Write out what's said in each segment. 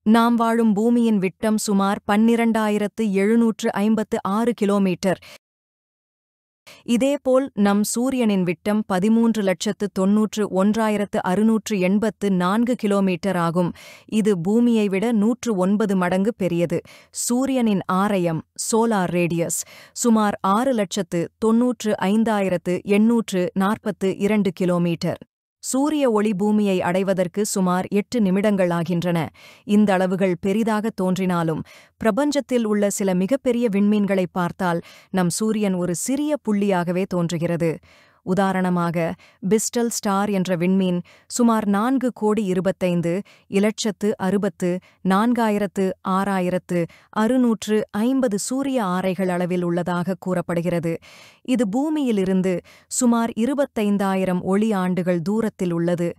நாம் வாழும் பூமியின் விட்டம் சுமார் 12,756 கிலோமீட்டர். இதேபோல் நம் சூரியனின் விட்டம் 13,91,684 கிலோமீட்டர் ஆகும். இது பூமியை விட 109 மடங்கு பெரியது. சூரியனின் ஆரையம் சோலார் ரேடியஸ் சுமார் 6,95,842 கிலோமீட்டர். சூரிய ஒளி பூமியை அடைவதற்கு சுமார் 8 நிமிடங்கள் ஆகின்றன. இந்த அளவுகள் பெரிதாக தோன்றினாலும் பிரபஞ்சத்தில் உள்ள சில மிகப்பெரிய விண்மீன்களைப் பார்த்தால் நம் சூரியன் ஒரு சிறிய புள்ளியாகவே தோன்றுகிறது. உதாரணமாக பிஸ்டல் ஸ்டார் என்ற விண்மீன் சுமார் 4,25,64,650 சூரிய ஆரைகள் அளவில் உள்ளதாக கூறப்படுகிறது. இது பூமியிலிருந்து சுமார் 25,000 ஒளி ஆண்டுகள் தூரத்தில் உள்ளது.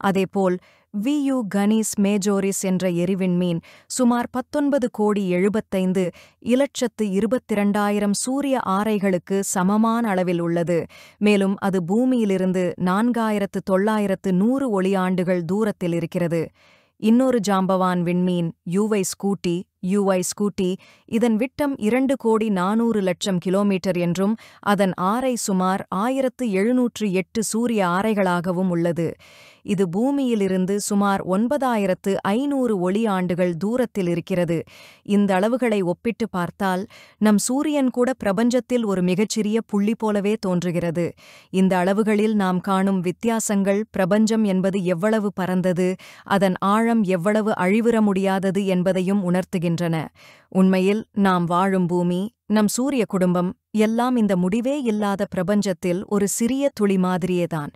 அதேபோல் வியு கனிஸ் மேஜோரிஸ் என்ற எரிவிண்மீன் சுமார் 19,75,22,000 சூரிய ஆரைகளுக்கு சமமான அளவில் உள்ளது. மேலும் அது பூமியிலிருந்து 4,900 ஒளியாண்டுகள் தூரத்தில் இருக்கிறது. இன்னொரு ஜாம்பவான் விண்மீன் யுவை ஸ்கூட்டி இதன் விட்டம் 2,400,00,000 கிலோமீட்டர் என்றும் அதன் ஆரை சுமார் 1,708 சூரிய ஆரைகளாகவும் உள்ளது. இது பூமியிலிருந்து சுமார் 9,500 ஒளியாண்டுகள் தூரத்தில் இருக்கிறது. இந்த அளவுகளை ஒப்பிட்டு பார்த்தால் நம் சூரியன் கூட பிரபஞ்சத்தில் ஒரு மிகச்சிறிய புள்ளி போலவே தோன்றுகிறது. இந்த அளவுகளில் நாம் காணும் வித்தியாசங்கள் பிரபஞ்சம் என்பது எவ்வளவு பரந்தது, அதன் ஆழம் எவ்வளவு அழிவுற முடியாதது என்பதையும் உணர்த்துகின்றன. உண்மையில் நாம் வாழும் பூமி, நம் சூரிய குடும்பம் எல்லாம் இந்த முடிவே இல்லாத பிரபஞ்சத்தில் ஒரு சிறிய துளி மாதிரியேதான்.